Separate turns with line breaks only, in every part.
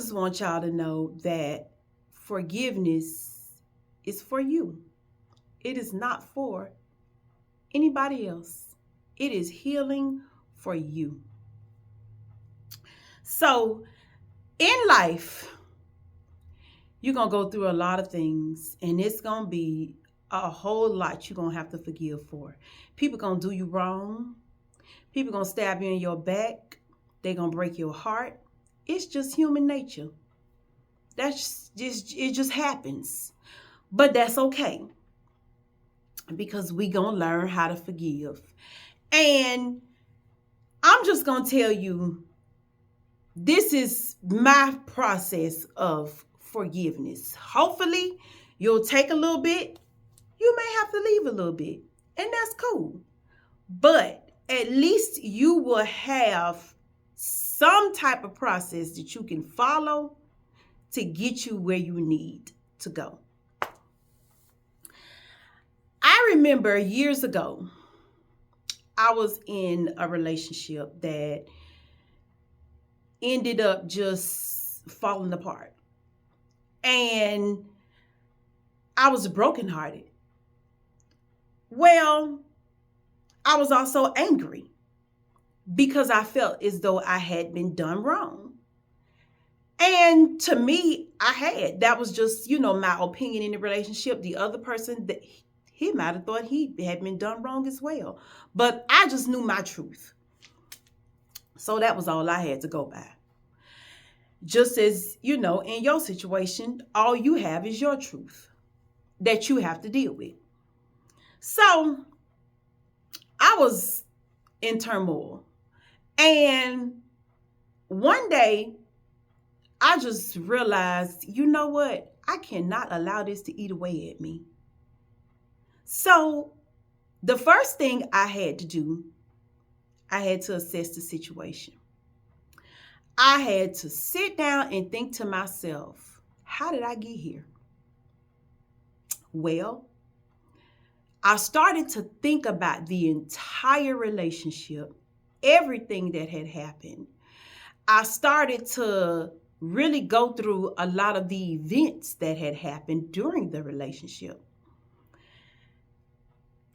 just want y'all to know that forgiveness is for you. It is not for anybody else. It is healing for you. So, in life, you're going to go through a lot of things, and it's going to be a whole lot you're going to have to forgive for. People going to do you wrong. People going to stab you in your back. They're going to break your heart. It's just human nature. It just happens. But that's okay, because we going to learn how to forgive. And I'm just going to tell you, this is my process of forgiveness. Hopefully, you'll take a little bit. You may have to leave a little bit, and that's cool. But at least you will have some type of process that you can follow to get you where you need to go. I remember years ago, I was in a relationship that ended up just falling apart. And I was brokenhearted. Well, I was also angry because I felt as though I had been done wrong. And to me, I had. That was just, my opinion in the relationship. The other person, that he might have thought he had been done wrong as well. But I just knew my truth. So that was all I had to go by. Just as, in your situation, all you have is your truth that you have to deal with. So I was in turmoil. And one day, I just realized, you know what? I cannot allow this to eat away at me. So the first thing I had to do, I had to assess the situation. I had to sit down and think to myself, how did I get here? Well, I started to think about the entire relationship, everything that had happened. I started to really go through a lot of the events that had happened during the relationship.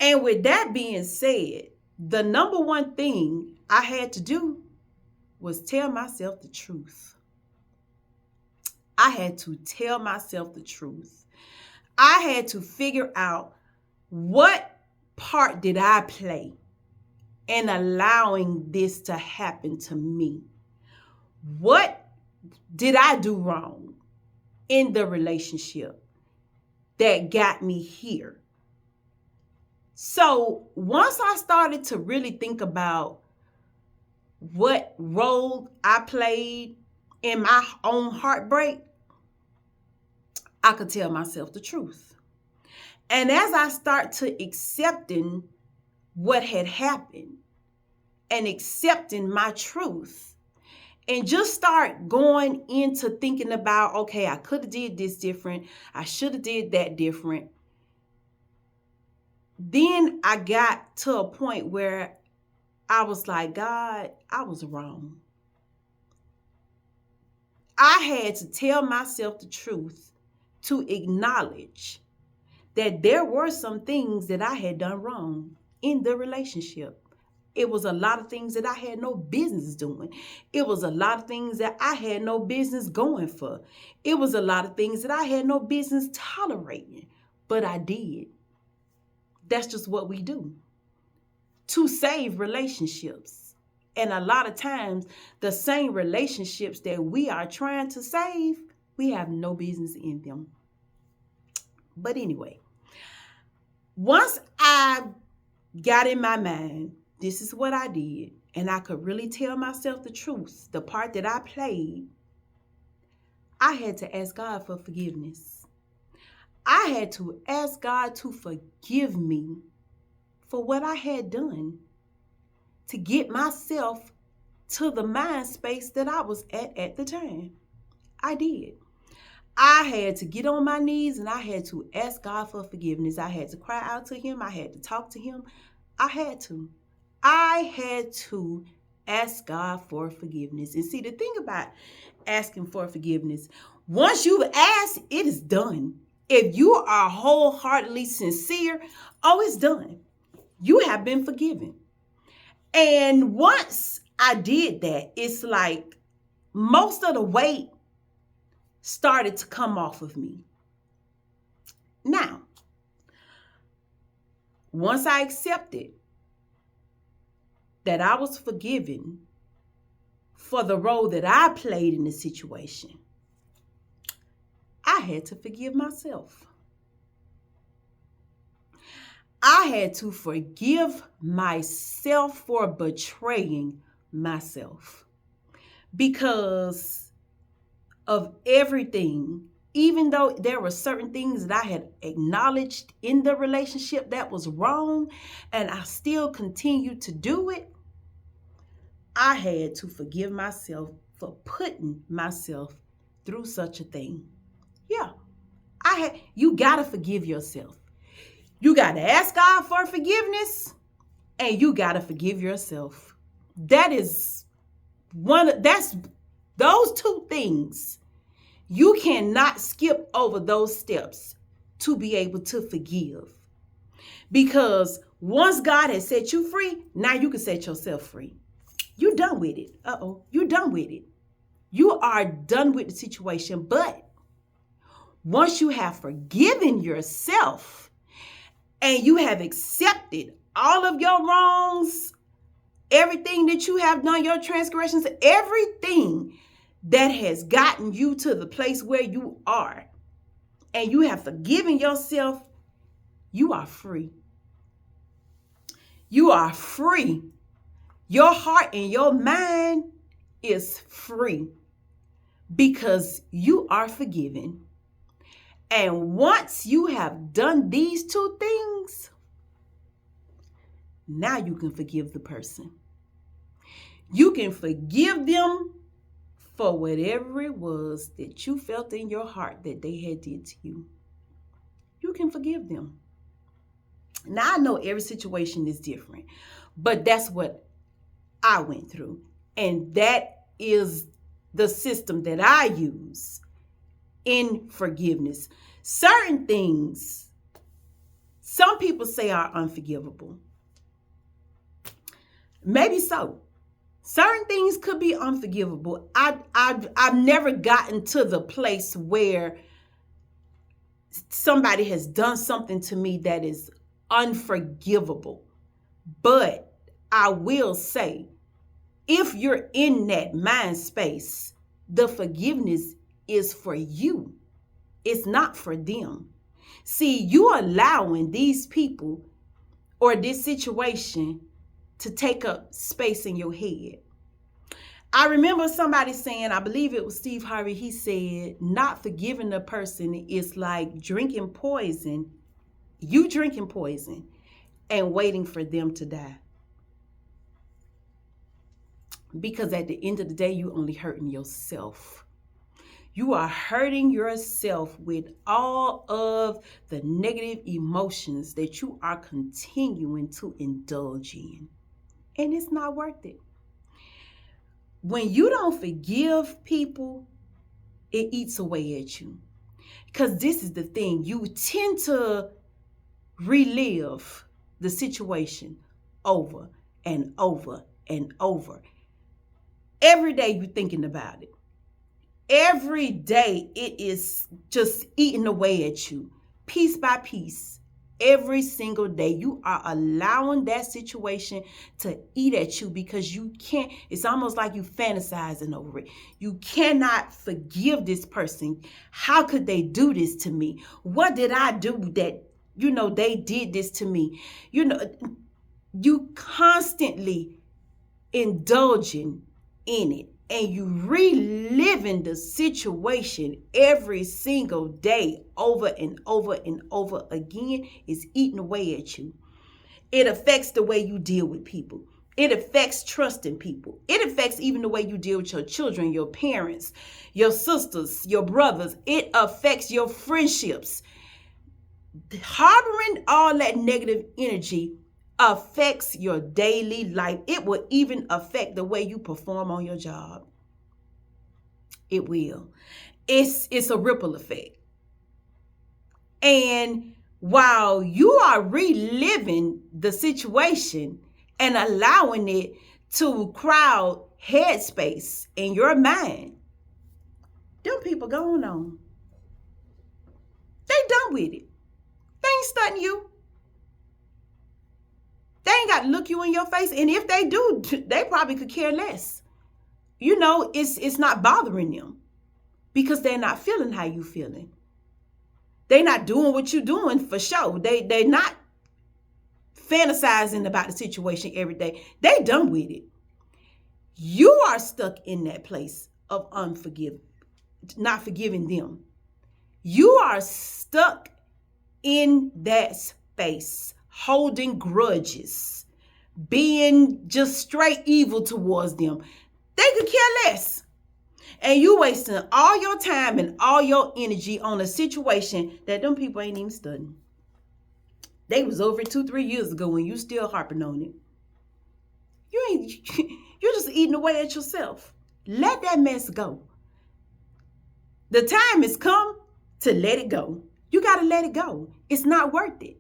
And with that being said, the number one thing I had to do was tell myself the truth. I had to tell myself the truth. I had to figure out, what part did I play in allowing this to happen to me? What did I do wrong in the relationship that got me here? So once I started to really think about what role I played in my own heartbreak, I could tell myself the truth. And as I start to accepting what had happened and accepting my truth, and just start going into thinking about, okay, I could have did this different. I should have did that different. Then I got to a point where I was like, God, I was wrong. I had to tell myself the truth to acknowledge that there were some things that I had done wrong in the relationship. It was a lot of things that I had no business doing. It was a lot of things that I had no business going for. It was a lot of things that I had no business tolerating, but I did. That's just what we do to save relationships. And a lot of times, the same relationships that we are trying to save, we have no business in them. But anyway, once I got in my mind, this is what I did, and I could really tell myself the truth, the part that I played, I had to ask God for forgiveness. I had to ask God to forgive me for what I had done to get myself to the mind space that I was at the time. I did. I had to get on my knees and I had to ask God for forgiveness. I had to cry out to him. I had to talk to him. I had to ask God for forgiveness. And see, the thing about asking for forgiveness. Once you've asked, it is done. If you are wholeheartedly sincere, oh, it's done. You have been forgiven. And once I did that, it's like most of the weight started to come off of me. Now, once I accepted that I was forgiven for the role that I played in the situation, I had to forgive myself. I had to forgive myself for betraying myself because of everything. Even though there were certain things that I had acknowledged in the relationship that was wrong, and I still continued to do it, I had to forgive myself for putting myself through such a thing. Yeah, you gotta forgive yourself. You gotta ask God for forgiveness, and you gotta forgive yourself. That's those two things. You cannot skip over those steps to be able to forgive. Because once God has set you free, now you can set yourself free. You're done with it. You're done with it. You are done with the situation. But once you have forgiven yourself and you have accepted all of your wrongs, everything that you have done, your transgressions, everything that has gotten you to the place where you are, and you have forgiven yourself, you are free. You are free. Your heart and your mind is free because you are forgiven. And once you have done these two things, now you can forgive the person. You can forgive them for whatever it was that you felt in your heart that they had did to you. You can forgive them. Now, I know every situation is different, but that's what I went through. And that is the system that I use in forgiveness. Certain things, some people say are unforgivable. Maybe so. Certain things could be unforgivable. I've never gotten to the place where somebody has done something to me that is unforgivable. But I will say, if you're in that mind space, the forgiveness is for you. It's not for them. See, you allowing these people or this situation to take up space in your head. I remember somebody saying, I believe it was Steve Harvey, he said, not forgiving the person is like drinking poison. You drinking poison and waiting for them to die. Because at the end of the day, you only hurting yourself. You are hurting yourself with all of the negative emotions that you are continuing to indulge in. And it's not worth it. When you don't forgive people, it eats away at you. Because this is the thing. You tend to relive the situation over and over and over. Every day you're thinking about it. Every day it is just eating away at you, piece by piece. Every single day you are allowing that situation to eat at you because you can't, it's almost like you fantasizing over it. You cannot forgive this person. How could they do this to me? What did I do that, they did this to me? You constantly indulging in it. And you reliving the situation every single day over and over and over again is eating away at you. It affects the way you deal with people. It affects trusting people. It affects even the way you deal with your children, your parents, your sisters, your brothers. It affects your friendships. Harboring all that negative energy affects your daily life. It will even affect the way you perform on your job. It will. It's a ripple effect. And while you are reliving the situation and allowing it to crowd headspace in your mind, them people going on. They done with it. They ain't stunting you. They ain't got to look you in your face. And if they do, they probably could care less. You know, it's not bothering them because they're not feeling how you feeling. They're not doing what you're doing for sure. They're not fantasizing about the situation every day. They done with it. You are stuck in that place of not forgiving them. You are stuck in that space, holding grudges, being just straight evil towards them. They could care less. And you wasting all your time and all your energy on a situation that them people ain't even studying. They was over 2-3 years ago when you still harping on it. You're just eating away at yourself. Let that mess go. The time has come to let it go. You got to let it go. It's not worth it.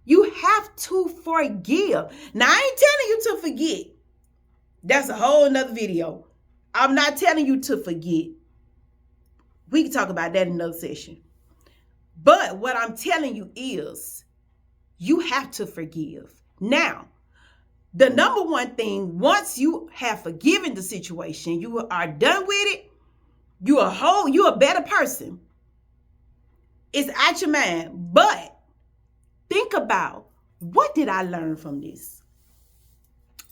You have to forgive. Now, I ain't telling you to forget. That's a whole nother video. I'm not telling you to forget. We can talk about that in another session. But what I'm telling you is you have to forgive. Now, the number one thing, once you have forgiven the situation, you are done with it, you're a better person. It's out your mind. But think about, what did I learn from this?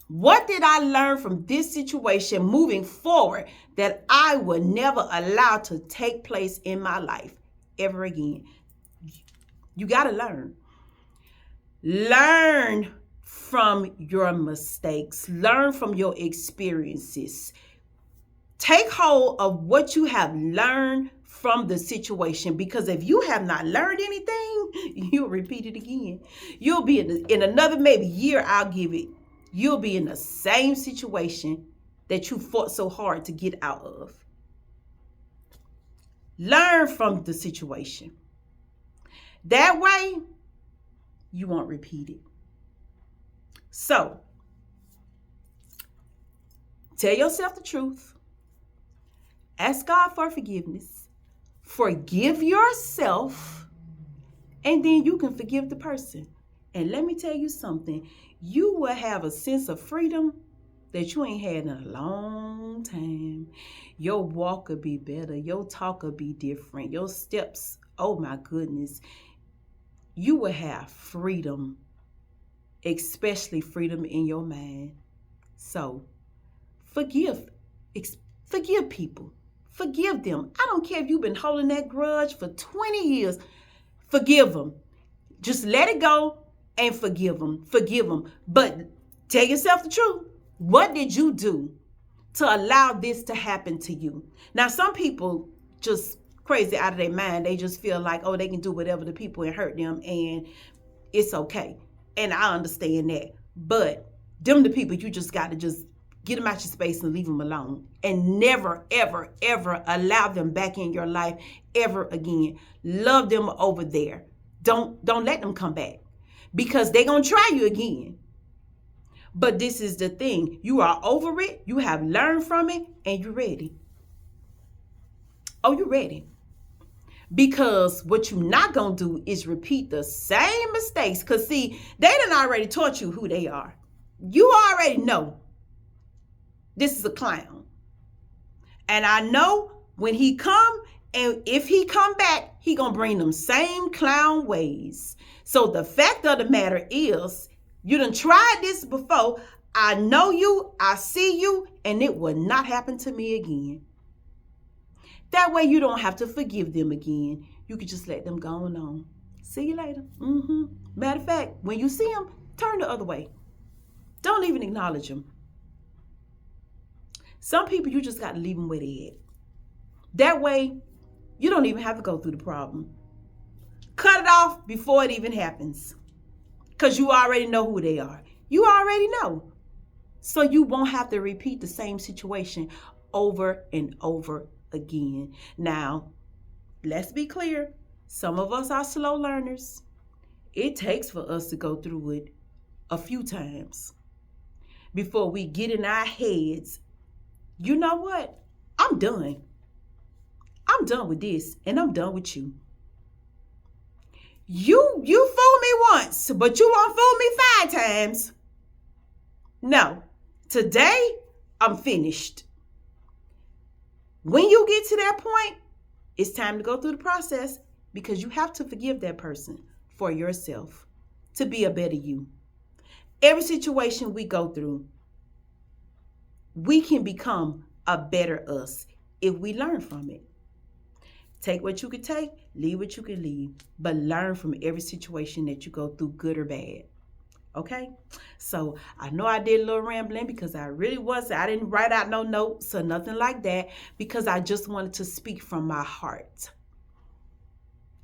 What did I learn from this situation moving forward that I will never allow to take place in my life ever again? You got to learn. Learn from your mistakes. Learn from your experiences. Take hold of what you have learned from the situation, because if you have not learned anything, you'll repeat it again. You'll be in another maybe year, I'll give it. You'll be in the same situation that you fought so hard to get out of. Learn from the situation. That way, you won't repeat it. So, tell yourself the truth. Ask God for forgiveness. Forgive yourself, and then you can forgive the person. And let me tell you something. You will have a sense of freedom that you ain't had in a long time. Your walk will be better. Your talk will be different. Your steps, oh my goodness. You will have freedom, especially freedom in your mind. So, forgive people. Forgive them. I don't care if you've been holding that grudge for 20 years. Forgive them. Just let it go and forgive them. Forgive them. But tell yourself the truth. What did you do to allow this to happen to you? Now, some people just crazy out of their mind. They just feel like, oh, they can do whatever to people and hurt them, and it's okay. And I understand that. But them the people you just got to just get them out your space and leave them alone. And never, ever, ever allow them back in your life ever again. Love them over there. Don't let them come back, because they're going to try you again. But this is the thing. You are over it. You have learned from it, and you're ready. Oh, you're ready. Because what you're not going to do is repeat the same mistakes. Because, see, they done already taught you who they are. You already know this is a clown. And I know when he come, and if he come back, he going to bring them same clown ways. So the fact of the matter is, you done tried this before. I know you, I see you, and it will not happen to me again. That way you don't have to forgive them again. You can just let them go on. See you later. Matter of fact, when you see them, turn the other way. Don't even acknowledge them. Some people, you just got to leave them where they at. That way, you don't even have to go through the problem. Cut it off before it even happens. Because you already know who they are. You already know. So you won't have to repeat the same situation over and over again. Now, let's be clear. Some of us are slow learners. It takes for us to go through it a few times before we get in our heads, you know what? I'm done. I'm done with this, and I'm done with you. You fooled me once, but you won't fool me 5 times. No. Today, I'm finished. When you get to that point, it's time to go through the process because you have to forgive that person for yourself to be a better you. Every situation we go through, we can become a better us if we learn from it. Take what you can take, leave what you can leave, but learn from every situation that you go through, good or bad. Okay? So I know I did a little rambling because I didn't write out no notes or nothing like that because I just wanted to speak from my heart.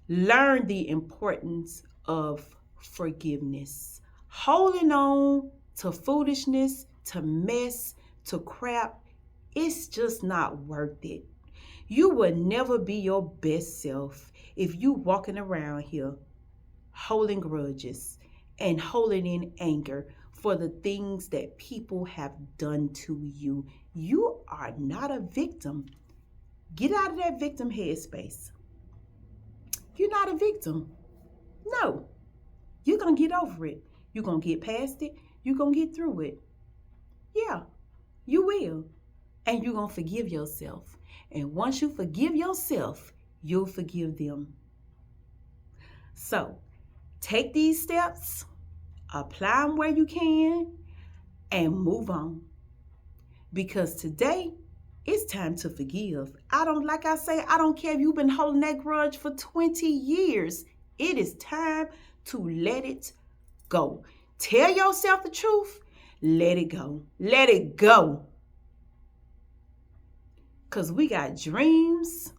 Learn the importance of forgiveness. Holding on to foolishness, to mess, to crap, it's just not worth it. You will never be your best self if you walking around here holding grudges and holding in anger for the things that people have done to you. You are not a victim. Get out of that victim headspace. You're not a victim. No. You're going to get over it. You're going to get past it. You're going to get through it. Yeah, you will. And you're going to forgive yourself. And once you forgive yourself, you'll forgive them. So, take these steps, apply them where you can, and move on. Because today, it's time to forgive. I don't care if you've been holding that grudge for 20 years. It is time to let it go. Tell yourself the truth. Let it go. Let it go. Because we got dreams.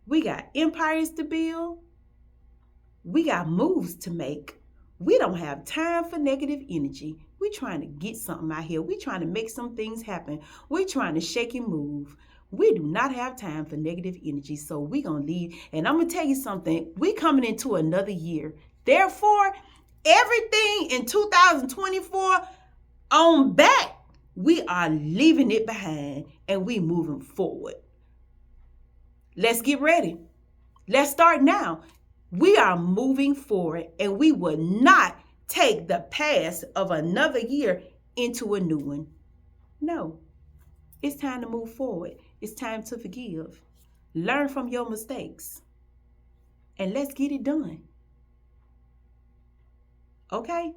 We got empires to build. We got moves to make. We don't have time for negative energy. We're trying to get something out here. We're trying to make some things happen. We're trying to shake and move. We do not have time for negative energy, so we're going to leave. And I'm going to tell you something. We're coming into another year. Therefore, everything in 2024 on back, we are leaving it behind and we moving forward. Let's get ready. Let's start now. We are moving forward and we will not take the past of another year into a new one. No, it's time to move forward. It's time to forgive. Learn from your mistakes and let's get it done. Okay?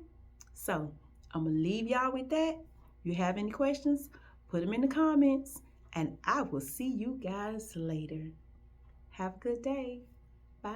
So I'm going to leave y'all with that. If you have any questions, put them in the comments and I will see you guys later. Have a good day. Bye.